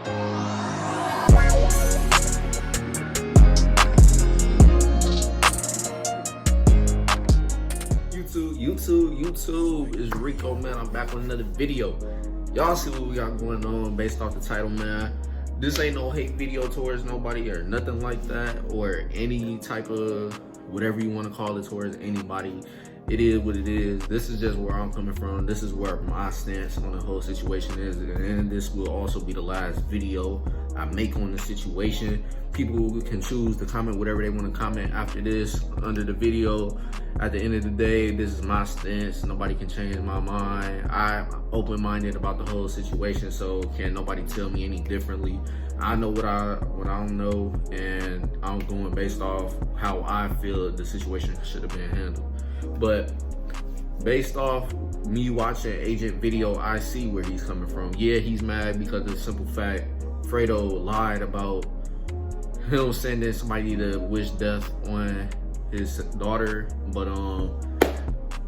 YouTube, it's Rico, man. I'm back with another video. Y'all see what we got going on based off the title, man. This ain't no hate video towards nobody or nothing like that, or any type of whatever you want to call it towards anybody. It is what it is. This is just where I'm coming from. This is where my stance on the whole situation is, and this will also be the last video I make on the situation. People can choose to comment whatever they want to comment after this under the video. At the end of the day, this is my stance. Nobody can change my mind. I'm open-minded about the whole situation, so can't nobody tell me any differently. I know what I don't know, and I'm going based off how I feel the situation should have been handled. But based off me watching Agent video, I see where he's coming from. Yeah, he's mad because of the simple fact Fredo lied about him sending somebody to wish death on his daughter. But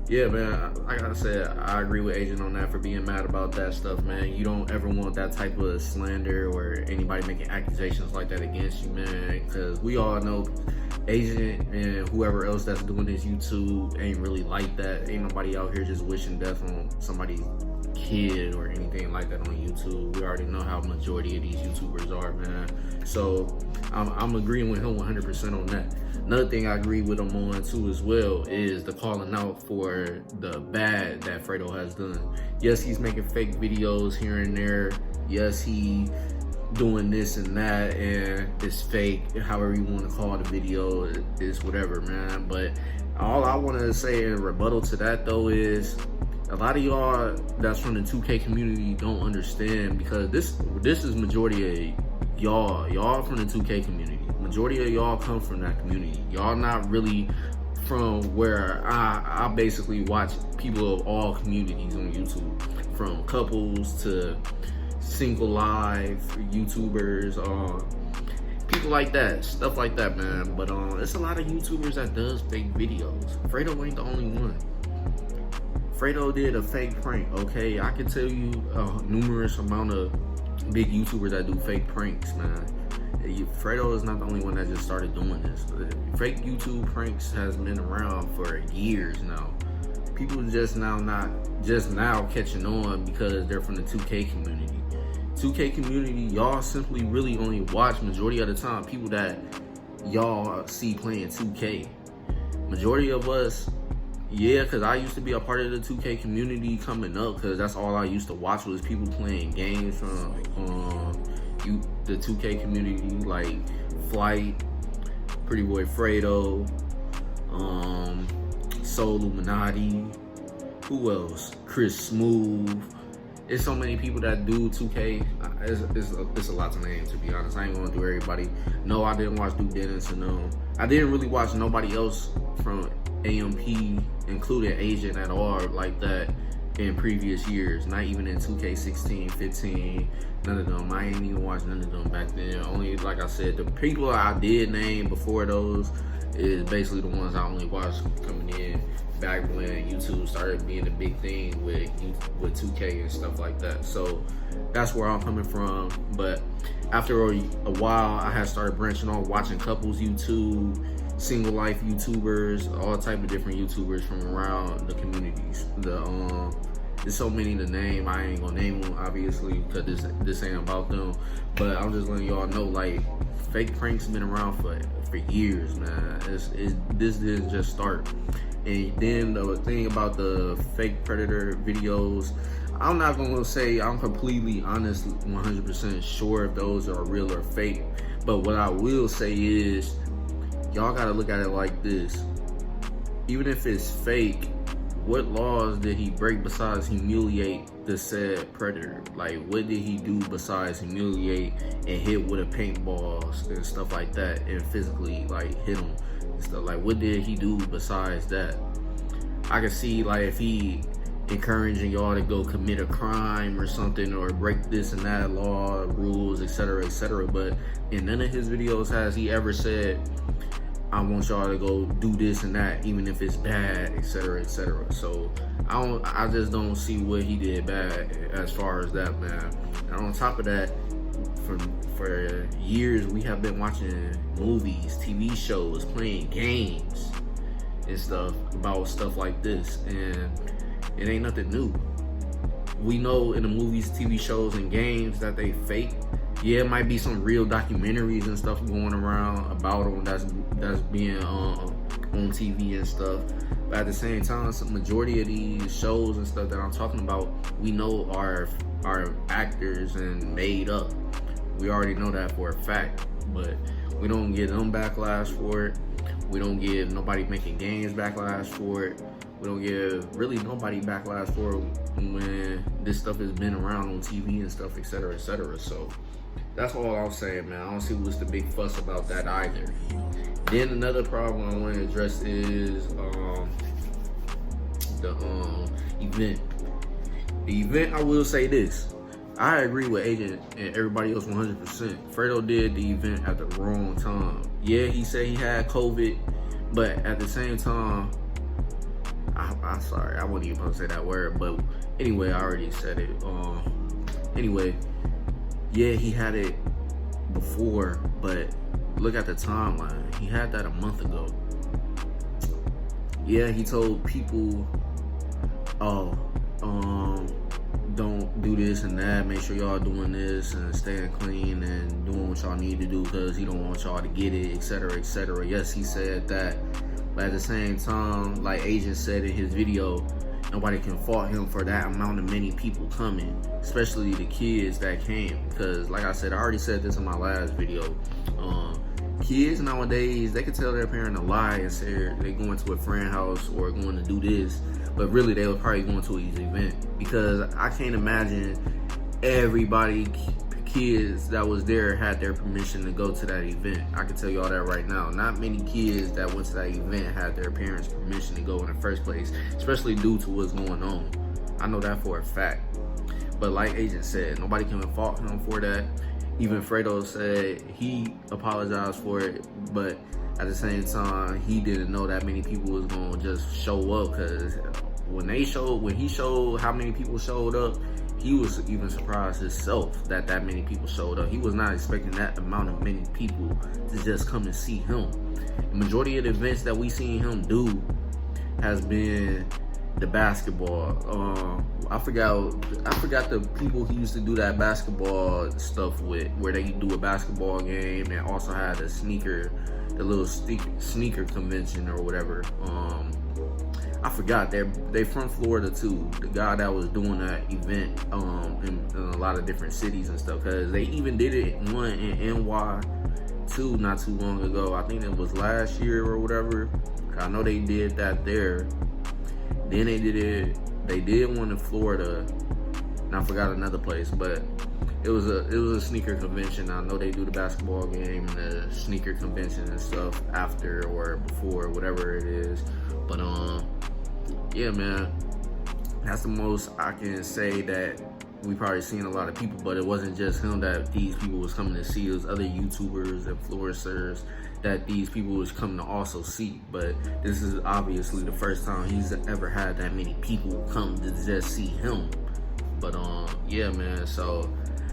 yeah, man, like I said, I agree with Agent on that for being mad about that stuff, man. You don't ever want that type of slander or anybody making accusations like that against you, man, because we all know Agent and whoever else that's doing this YouTube ain't really like that. Ain't nobody out here just wishing death on somebody's kid or anything like that on YouTube. We already know how majority of these YouTubers are, man. So I'm agreeing with him 100% on that. Another thing I agree with him on too as well is the calling out for the bad that Fredo has done. Yes, he's making fake videos here and there. Yes, he doing this and that, and it's fake, however you want to call the video, is whatever, man. But all I want to say in rebuttal to that though is a lot of y'all that's from the 2K community don't understand, because this is majority of y'all from the 2K community. Majority of y'all come from that community. Y'all not really from where I basically watch people of all communities on YouTube, from couples to single live YouTubers, people like that, stuff like that, man. But it's a lot of YouTubers that does fake videos. Fredo ain't the only one. Fredo did a fake prank, okay? I can tell you numerous amount of big YouTubers that do fake pranks, man. Fredo is not the only one that just started doing this. Fake YouTube pranks has been around for years now. People just now catching on because they're from the 2K community. 2K community, y'all simply really only watch majority of the time people that y'all see playing 2K. Majority of us, yeah, because I used to be a part of the 2K community coming up, because that's all I used to watch was people playing games from the 2K community, like Flight, Prettyboyfredo, Soul Illuminati, who else? Chris Smooth. It's so many people that do 2K. It's a lot to name, to be honest. I ain't gonna do everybody. No, I didn't watch Duke Dennis, and I didn't really watch nobody else from AMP, including Agent, at all like that in previous years. Not even in 2K16, 15, none of them. I ain't even watched none of them back then. Only, like I said, the people I did name before those is basically the ones I only watched coming in back when YouTube started being a big thing with 2K and stuff like that. So that's where I'm coming from. But after a while, I had started branching off, watching couples YouTube, single life YouTubers, all type of different YouTubers from around the communities. There's so many to name. I ain't gonna name them, obviously, because this ain't about them. But I'm just letting y'all know, like, fake pranks been around for years, man. This didn't just start. And then the thing about the fake predator videos, I'm not gonna say I'm completely honest, 100% sure if those are real or fake. But what I will say is, y'all gotta look at it like this. Even if it's fake, what laws did he break besides humiliate the said predator? Like, what did he do besides humiliate and hit with a paintball and stuff like that, and physically like hit him and stuff? Like, what did he do besides that? I can see, like, if he encouraging y'all to go commit a crime or something, or break this and that law, rules, etc., etc. But in none of his videos has he ever said, I want y'all to go do this and that, even if it's bad, etc., etc. So I just don't see what he did bad as far as that, man. And on top of that, for years we have been watching movies, TV shows, playing games and stuff about stuff like this, and it ain't nothing new. We know in the movies, TV shows, and games that they fake. Yeah, it might be some real documentaries and stuff going around about them that's being on TV and stuff. But at the same time, some majority of these shows and stuff that I'm talking about, we know are actors and made up. We already know that for a fact. But we don't give them backlash for it. We don't give nobody making games backlash for it. We don't give really nobody backlash for it when this stuff has been around on TV and stuff, etc., etc. So that's all I'm saying, man. I don't see what's the big fuss about that either. Then another problem I want to address is the event. The event, I will say this. I agree with Agent and everybody else 100%. Fredo did the event at the wrong time. Yeah, he said he had COVID, but at the same time, I'm sorry, I wasn't even supposed to say that word, but anyway, I already said it. Anyway, yeah, he had it before, but look at the timeline. He had that a month ago. Yeah, he told people, don't do this and that, make sure y'all doing this and staying clean and doing what y'all need to do because he don't want y'all to get it, etc., etc. Yes, he said that, but at the same time, like Agent said in his video, nobody can fault him for that amount of many people coming, especially the kids that came. Because like I said, I already said this in my last video, kids nowadays, they can tell their parent a lie and say they're going to a friend house or going to do this, but really they were probably going to his event. Because I can't imagine everybody, kids that was there had their permission to go to that event. I can tell you all that right now. Not many kids that went to that event had their parents' permission to go in the first place, especially due to what's going on. I know that for a fact. But like Agent said, nobody can fault him for that. Even Fredo said he apologized for it, but at the same time, he didn't know that many people was gonna just show up. Because when he showed how many people showed up, he was even surprised himself that many people showed up. He was not expecting that amount of many people to just come and see him. The majority of the events that we seen him do has been the basketball. I forgot the people he used to do that basketball stuff with, where they do a basketball game and also had the little sneaker convention or whatever. I forgot, they from Florida too. The guy that was doing that event in a lot of different cities and stuff, because they even did it one in NY too not too long ago. I think it was last year or whatever. I know they did that there. Then they did one in Florida, and I forgot another place, but it was a sneaker convention. I know they do the basketball game and the sneaker convention and stuff after or before, whatever it is. But yeah, man, that's the most I can say that we probably seen a lot of people. But it wasn't just him that these people was coming to see. It was other YouTubers, influencers that these people was coming to also see. But this is obviously the first time he's ever had that many people come to just see him. But yeah, man, so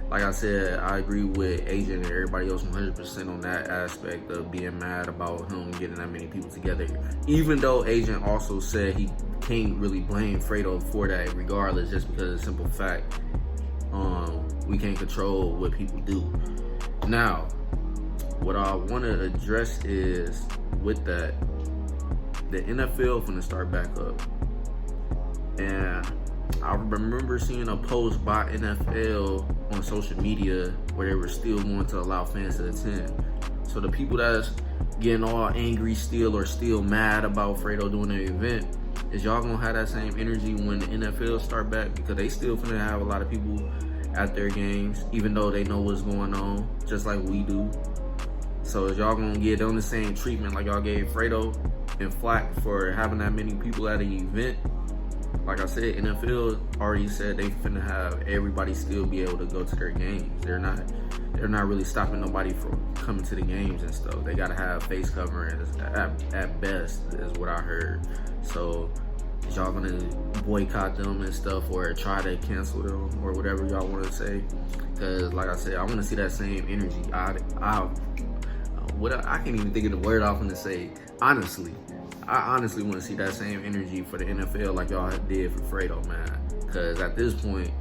like I said, I agree with Agent and everybody else 100% on that aspect of being mad about him getting that many people together. Even though Agent also said he can't really blame Fredo for that regardless, just because of the simple fact we can't control what people do. Now, what I want to address is with that, the NFL finna start back up. And I remember seeing a post by NFL on social media where they were still going to allow fans to attend. So the people that's getting all angry still or still mad about Fredo doing the event, is y'all gonna have that same energy when the NFL start back? Because they still finna have a lot of people at their games, even though they know what's going on, just like we do. So is y'all gonna get on the same treatment like y'all gave Fredo and flack for having that many people at an event? Like I said, NFL already said they finna have everybody still be able to go to their games. They're not really stopping nobody from coming to the games and stuff. They gotta have face covering at best, is what I heard. So Is y'all gonna boycott them and stuff, or try to cancel them, or whatever y'all want to say? Because like I said, I want to see that same energy. I can't even think of the word I'm gonna say. Honestly, I honestly want to see that same energy for the NFL like y'all did for Fredo, man. Because at this point,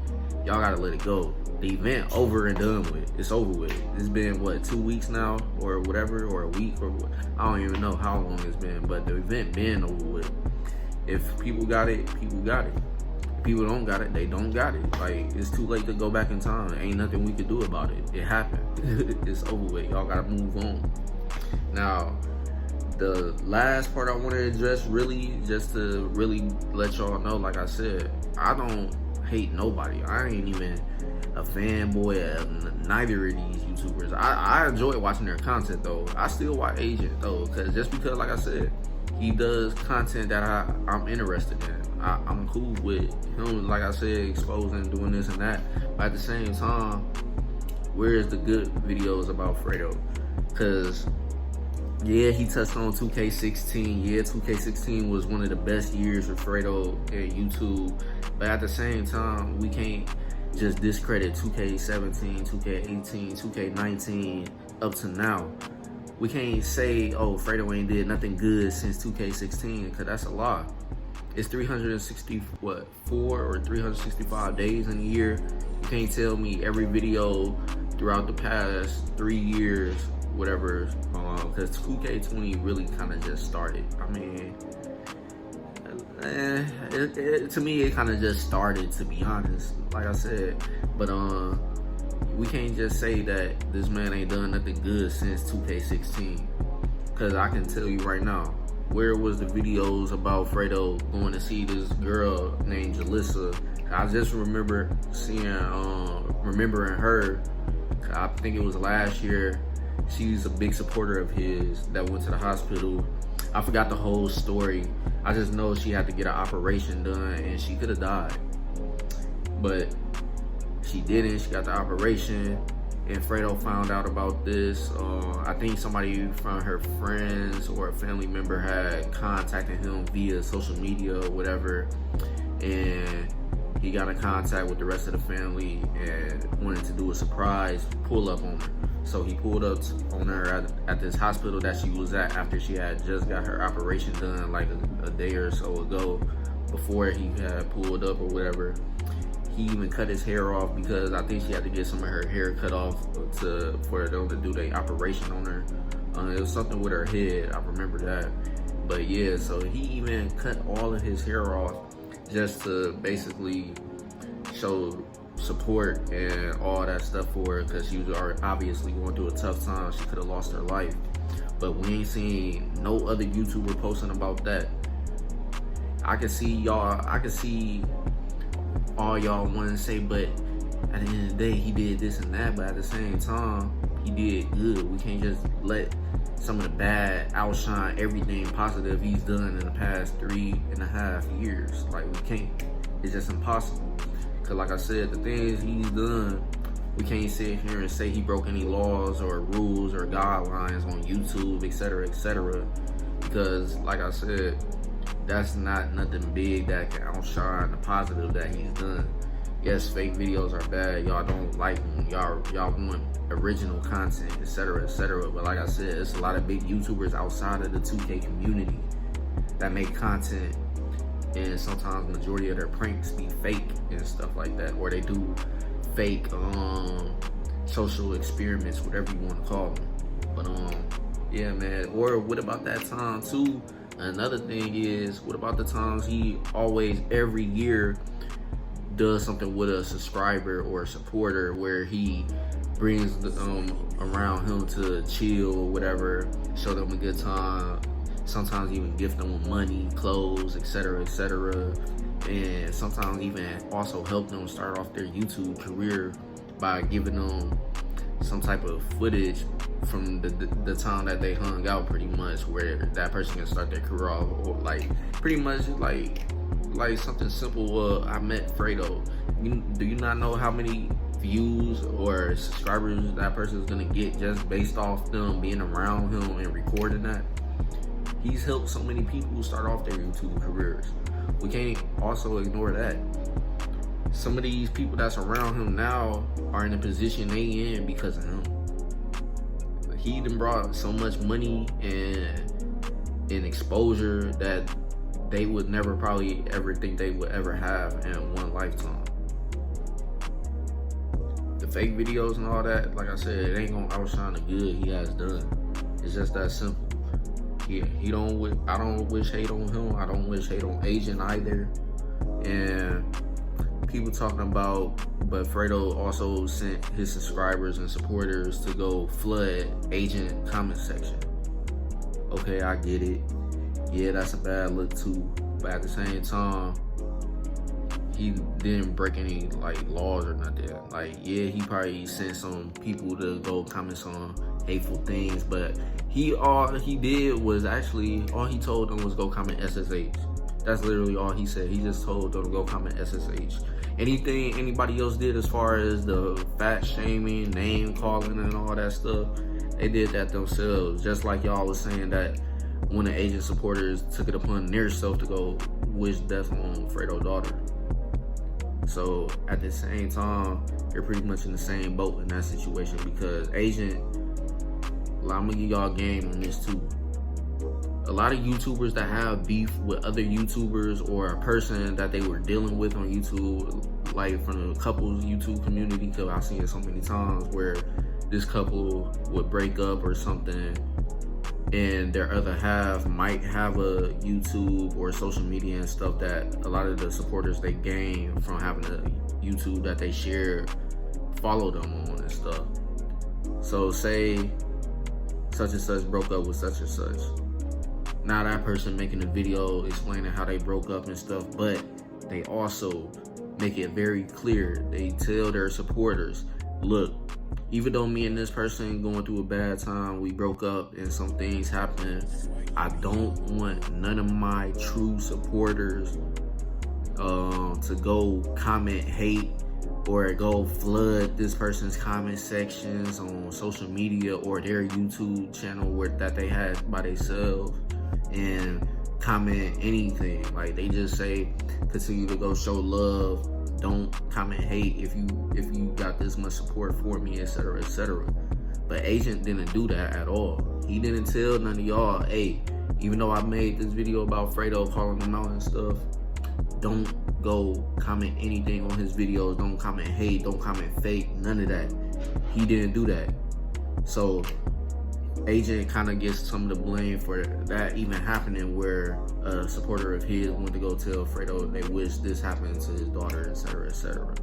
y'all gotta let it go. The event over and done with. It's over with. It's been what, 2 weeks now, or whatever, or a week, or what? I don't even know how long it's been, but the event been over with. If people got it, people got it. If people don't got it, they don't got it. Like, it's too late to go back in time. Ain't nothing we could do about it. It happened. It's over with. Y'all gotta move on. Now, the last part I want to address, really, just to really let y'all know, like I said, I don't hate nobody. I ain't even a fanboy of neither of these YouTubers. I enjoy watching their content though. I still watch Agent though, because like I said, he does content that I'm interested in. I'm cool with him, like I said, exposing, doing this and that. But at the same time, where's the good videos about Fredo? Because yeah, he touched on 2K16. Yeah, 2K16 was one of the best years for Fredo and YouTube. But at the same time, we can't just discredit 2K17, 2K18, 2K19 up to now. We can't say, oh, Fredo ain't did nothing good since 2K16, because that's a lie. It's 364 or 365 days in a year. You can't tell me every video throughout the past 3 years, whatever, because 2K20 really kind of just started. I mean, to me, it kind of just started, to be honest, like I said. But we can't just say that this man ain't done nothing good since 2K16, because I can tell you right now, where was the videos about Fredo going to see this girl named Jalissa? I just remember remembering her. I think it was last year. She's a big supporter of his that went to the hospital. I forgot the whole story. I just know she had to get an operation done and she could have died. But she didn't. She got the operation, and Fredo found out about this. I think somebody from her friends or a family member had contacted him via social media or whatever, and he got in contact with the rest of the family and wanted to do a surprise pull up on her. So he pulled up on her at this hospital that she was at after she had just got her operation done like a day or so ago, before he had pulled up or whatever. He even cut his hair off because I think she had to get some of her hair cut off for them to do the operation on her. It was something with her head, I remember that. But yeah, so he even cut all of his hair off just to basically show support and all that stuff for her, because she was obviously going through a tough time. She could have lost her life. But we ain't seen no other YouTuber posting about that. I can see all y'all want to say, but at the end of the day, he did this and that, but at the same time, he did good. We can't just let some of the bad outshine everything positive he's done in the past 3.5 years. Like, we can't. It's just impossible. Because like I said, the things he's done, we can't sit here and say he broke any laws or rules or guidelines on YouTube, etc., because like I said, that's not nothing big that can outshine the positive that he's done. Yes, fake videos are bad. Y'all don't like them. Y'all want original content, etc., but like I said, it's a lot of big YouTubers outside of the 2K community that make content, and sometimes majority of their pranks be fake and stuff like that, or they do fake social experiments, whatever you want to call them. But yeah, man. Or what about that time too? Another thing is, what about the times he always every year does something with a subscriber or a supporter where he brings around him to chill or whatever, show them a good time, sometimes even gift them with money, clothes, etc., and sometimes even also help them start off their YouTube career by giving them some type of footage from the time that they hung out, pretty much, where that person can start their career off, or like pretty much like something simple. I met Fredo. Do you not know how many views or subscribers that person is gonna get just based off them being around him and recording that? He's helped so many people start off their YouTube careers. we can't also ignore that. Some of these people that's around him now are in the position they in because of him. He done brought so much money and exposure that they would never probably ever think they would ever have in one lifetime. The fake videos and all that, like I said, it ain't gonna outshine the good he has done. It's just that simple. I don't wish hate on him. I don't wish hate on Agent either. And people talking about, but Fredo also sent his subscribers and supporters to go flood Agent comment section. Okay, I get it. Yeah, that's a bad look too. But at the same time, he didn't break any like laws or nothing. Like, yeah, he probably sent some people to go comment on hateful things, but all he did was actually, all he told them was go comment SSH. That's literally all he said. He just told them to go comment SSH. Anything anybody else did as far as the fat shaming, name calling and all that stuff, they did that themselves. Just like y'all was saying that when the Agent supporters took it upon themselves to go wish death on Fredo's daughter. So at the same time, they're pretty much in the same boat in that situation, because Agent, I'm gonna give y'all game on this too. A lot of YouTubers that have beef with other YouTubers or a person that they were dealing with on YouTube, like from the couple's YouTube community, because I've seen it so many times where this couple would break up or something and their other half might have a YouTube or social media and stuff that a lot of the supporters they gain from having a YouTube that they share follow them on and stuff. So say such and such broke up with such and such. Now that person making a video explaining how they broke up and stuff, but they also make it very clear. They tell their supporters, look, even though me and this person going through a bad time, we broke up and some things happened, I don't want none of my true supporters to go comment hate or go flood this person's comment sections on social media or their YouTube channel that they had by themselves and comment anything. Like, they just say continue to go show love, don't comment hate if you got this much support for me, etc., etc. But Agent didn't do that at all. He didn't tell none of y'all, hey, even though I made this video about Fredo calling him out and stuff, don't go comment anything on his videos, don't comment hate, don't comment fake, none of that. He didn't do that. So Agent kind of gets some of the blame for that even happening, where a supporter of his went to go tell Fredo they wish this happened to his daughter, etc., etc.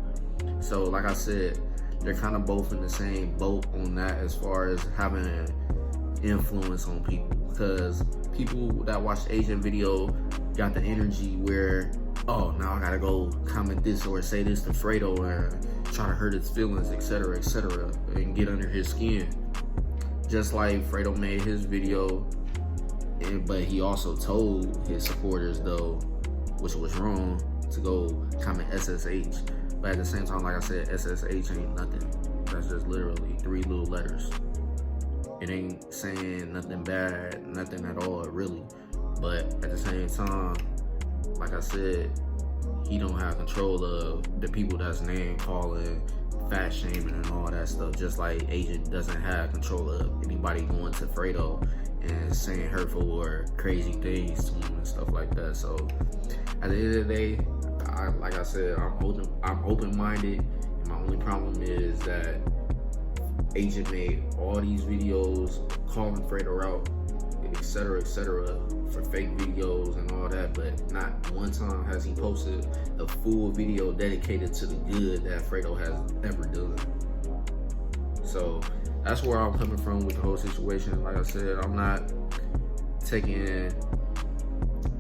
So like I said, they're kind of both in the same boat on that as far as having influence on people, because people that watch the Agent video got the energy where, oh, now I gotta go comment this or say this to Fredo and try to hurt his feelings, etc., etc., and get under his skin. Just like Fredo made his video, but he also told his supporters, though, which was wrong, to go comment SSH. But at the same time, like I said, SSH ain't nothing. That's just literally 3 little letters. It ain't saying nothing bad, nothing at all, really. But at the same time, like I said, he don't have control of the people that's name calling, fat shaming and all that stuff, just like Agent doesn't have control of anybody going to Fredo and saying hurtful or crazy things to him and stuff like that. So at the end of the day, like I said, I'm open-minded, and my only problem is that Agent made all these videos calling Fredo out, etc., etc., for fake videos and all that, but not one time has he posted a full video dedicated to the good that Fredo has ever done. So that's where I'm coming from with the whole situation. Like I said, I'm not taking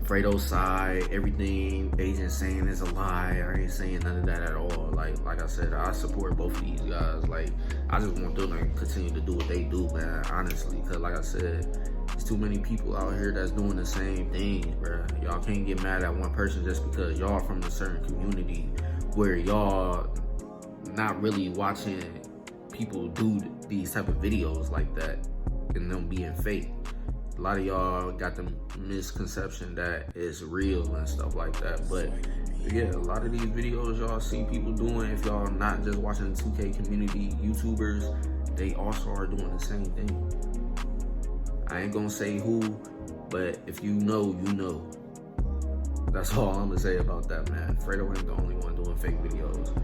Fredo's side. Everything Agent saying is a lie. I ain't saying none of that at all. Like I said, I support both of these guys. Like, I just want them to continue to do what they do, man, honestly, because like I said, there's too many people out here that's doing the same thing, bro. Y'all can't get mad at one person just because y'all from a certain community where y'all not really watching people do these type of videos like that and them being fake. a lot of y'all got the misconception that it's real and stuff like that. But yeah, a lot of these videos y'all see people doing, if y'all not just watching the 2K community YouTubers, they also are doing the same thing. I ain't gonna say who, but if you know, you know. That's all I'm gonna say about that, man. Fredo ain't the only one doing fake videos.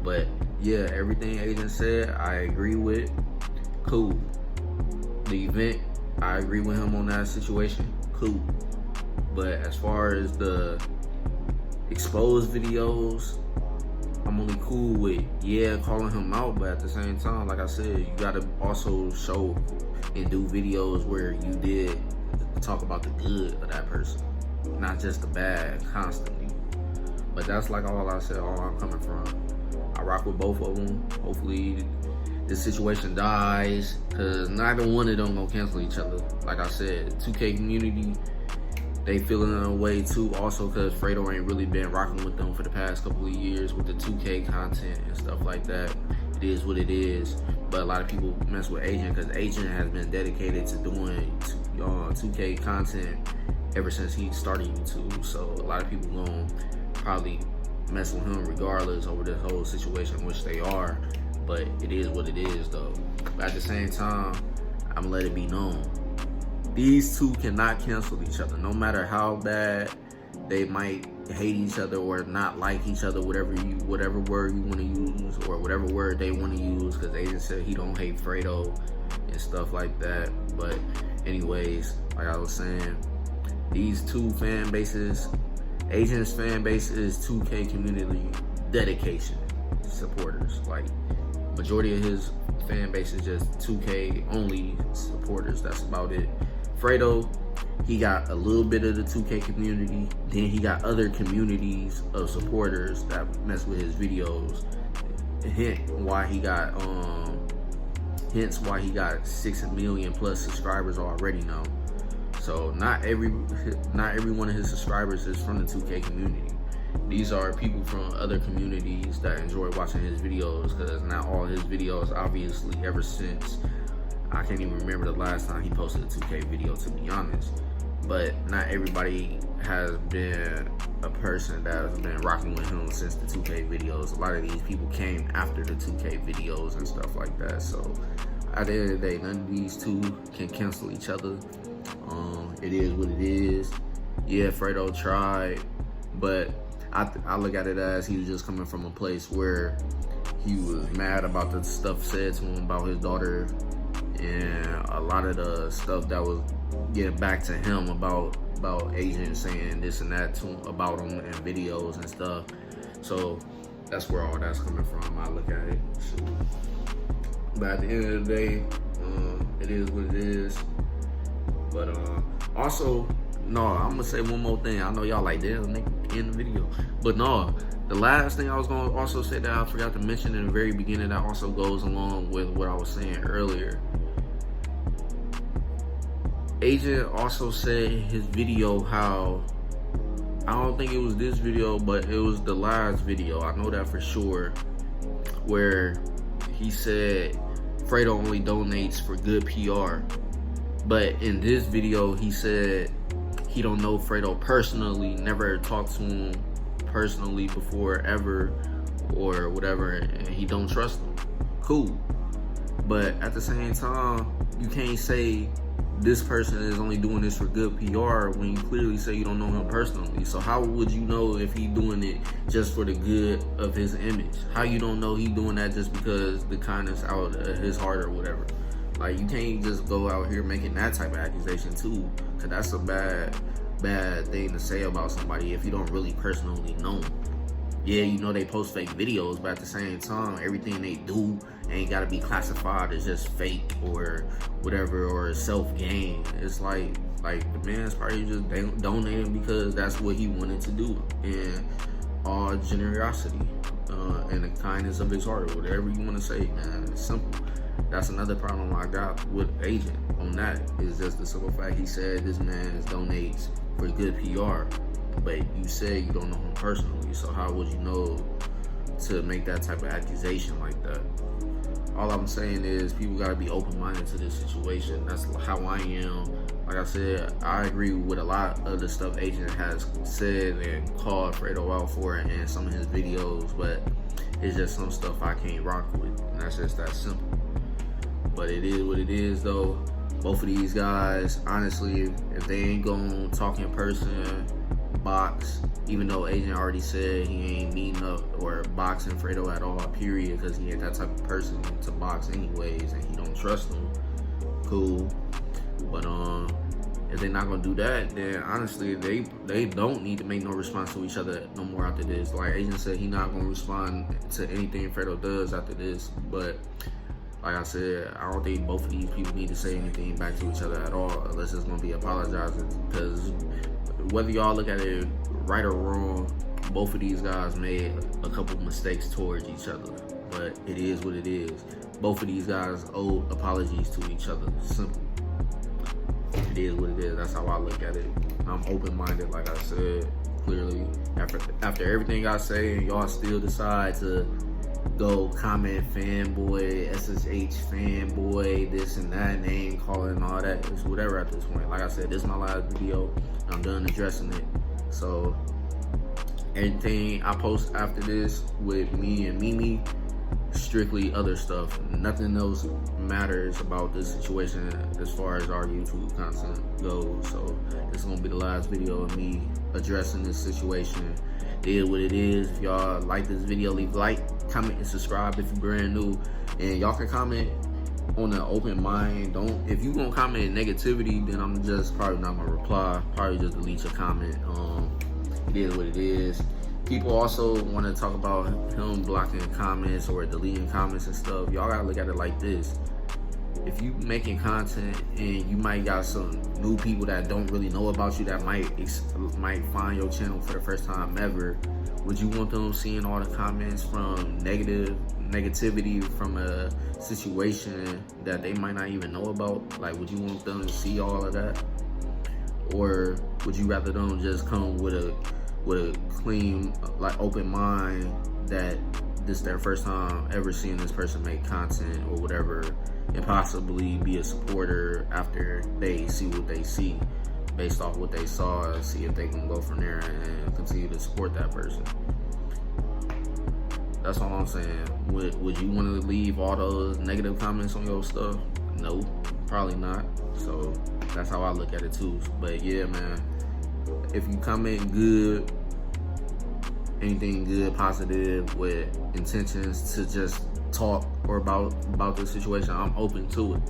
But yeah, everything Agent said, I agree with. Cool. The event, I agree with him on that situation. Cool. But as far as the exposed videos, I'm only cool with, yeah, calling him out, but at the same time, like I said, you gotta also show and do videos where you did talk about the good of that person, not just the bad constantly. But that's like all I said, all I'm coming from. I rock with both of them. Hopefully this situation dies, because neither one of them gonna cancel each other. Like I said, 2K community, they feeling a way too, also because Fredo ain't really been rocking with them for the past couple of years with the 2K content and stuff like that. It is what it is. But a lot of people mess with Agent because Agent has been dedicated to doing 2K content ever since he started YouTube. So a lot of people gonna probably mess with him regardless over this whole situation, which they are. But it is what it is though. But at the same time, I'm gonna let it be known, these two cannot cancel each other. No matter how bad they might hate each other or not like each other, whatever word you want to use or whatever word they want to use, because Agent said he don't hate Fredo and stuff like that. But anyways, like I was saying, these two fan bases, Agent's fan base is 2K community dedication supporters. Like majority of his fan base is just 2K only supporters. That's about it. Fredo, he got a little bit of the 2K community, then he got other communities of supporters that mess with his videos. Hence why he got 6 million plus subscribers already now. So not every one of his subscribers is from the 2K community. These are people from other communities that enjoy watching his videos, because not all his videos, obviously, ever since, I can't even remember the last time he posted a 2K video, to be honest. But not everybody has been a person that has been rocking with him since the 2K videos. A lot of these people came after the 2K videos and stuff like that. So at the end of the day, none of these two can cancel each other. It is what it is. Yeah, Fredo tried, but I look at it as he was just coming from a place where he was mad about the stuff said to him about his daughter, and a lot of the stuff that was getting back to him about Agent saying this and that to him, about him in videos and stuff. So that's where all that's coming from. I look at it. So, but at the end of the day, it is what it is. But also, no, I'm gonna say one more thing. I know y'all like, damn, nigga, in the video. But no, the last thing I was gonna also say that I forgot to mention in the very beginning, that also goes along with what I was saying earlier. Agent also said in his video how, I don't think it was this video, but it was the last video, I know that for sure, where he said Fredo only donates for good PR. But in this video, he said he don't know Fredo personally, never talked to him personally before ever or whatever, and he don't trust him. Cool. But at the same time, you can't say this person is only doing this for good PR when you clearly say you don't know him personally. So how would you know if he doing it just for the good of his image? How you don't know he doing that just because the kindness out of his heart or whatever? Like, you can't just go out here making that type of accusation too, because that's a bad thing to say about somebody if you don't really personally know them. Yeah, you know they post fake videos, but at the same time, everything they do ain't gotta be classified as just fake or whatever, or self-gain. It's like the man's probably just donating because that's what he wanted to do, and all generosity and the kindness of his heart, or whatever you want to say, man. It's simple. That's another problem I got with Agent on that, is just the simple fact he said this man donates for good PR, but you said you don't know him personally, so how would you know to make that type of accusation like that? all I'm saying is people gotta be open-minded to this situation. That's how I am. Like I said, I agree with a lot of the stuff Agent has said and called Fredo out for in some of his videos, but it's just some stuff I can't rock with, and that's just that simple. But it is what it is, though. Both of these guys, honestly, if they ain't gonna talk in person, box, even though Agent already said he ain't meeting up or boxing Fredo at all, period, because he ain't that type of person to box anyways, and he don't trust him. Cool. But if they're not gonna do that, then honestly, they don't need to make no response to each other no more after this. Like Agent said, he not gonna respond to anything Fredo does after this. But like I said, I don't think both of these people need to say anything back to each other at all, unless it's gonna be apologizing. Because whether y'all look at it right or wrong, both of these guys made a couple mistakes towards each other. But it is what it is. Both of these guys owe apologies to each other. Simple. It is what it is. That's how I look at it. I'm open-minded, like I said. Clearly, after everything I say, and y'all still decide to go comment fanboy, SSH fanboy, this and that, name calling and all that, it's whatever at this point. Like I said, this is my last video. I'm done addressing it. So anything I post after this with me and Mimi, strictly other stuff. Nothing else matters about this situation as far as our YouTube content goes. So this is gonna be the last video of me addressing this situation. It is what it is. If y'all like this video, leave a like, comment, and subscribe if you're brand new. And y'all can comment on an open mind. If you gonna comment negativity, then I'm just probably not gonna reply. Probably just delete your comment. It is what it is. People also want to talk about him blocking comments or deleting comments and stuff. Y'all gotta look at it like this. If you making content and you might got some new people that don't really know about you that might find your channel for the first time ever, would you want them seeing all the comments from negativity from a situation that they might not even know about? Like, would you want them to see all of that? Or would you rather them just come with a clean, like, open mind that this is their first time ever seeing this person make content or whatever, and possibly be a supporter after they see what they see based off what they saw, and see if they can go from there and continue to support that person? That's all I'm saying. Would you want to leave all those negative comments on your stuff? No, probably not. So that's how I look at it too. But yeah, man, if you comment good, anything good, positive, with intentions to just talk or about the situation, I'm open to it.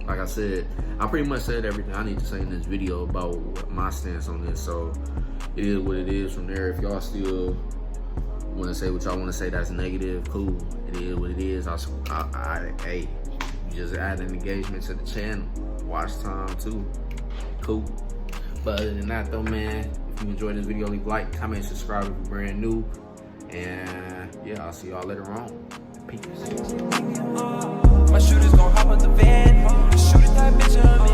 Like I said, I pretty much said everything I need to say in this video about my stance on this. So it is what it is from there. If y'all still want to say what y'all want to say that's negative, cool. It is what it is. Hey, you just add an engagement to the channel. Watch time too. Cool. But other than that though, man, if you enjoyed this video, leave a like, comment, subscribe if you're brand new. And yeah, I'll see y'all later on. Peace. My shooters gon' hop up the van. Shoot at that bitch.